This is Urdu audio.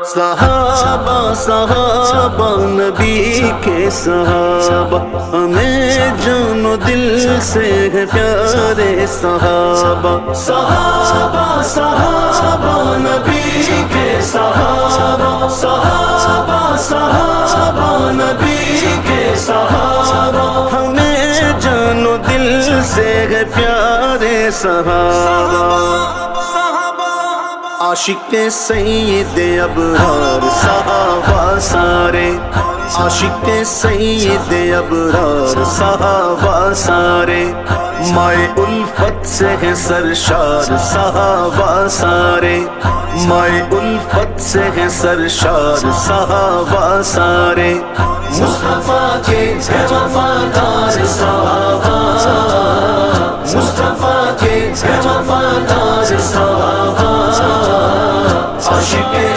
صحابہ صحابہ نبی کے صحابہ ہمیں جان و دل سے ہے پیارے صحابہ صحابہ صحابہ نبی کے صحابہ صحابہ صحابہ نبی کے صحابہ ہمیں جان و دل سے ہے پیارے صحابہ عاشق سید ابرار صحابہ سارے عاشق سید ابرار صحابہ سارے مائے الفت سے ہے سرشار صحابہ سارے مائے الفت سے ہے سرشار صحابہ سارے مصطفیٰ کے ہے وفادار صحابہ مصطفیٰ کے ہے وفادار صحابہ عاشق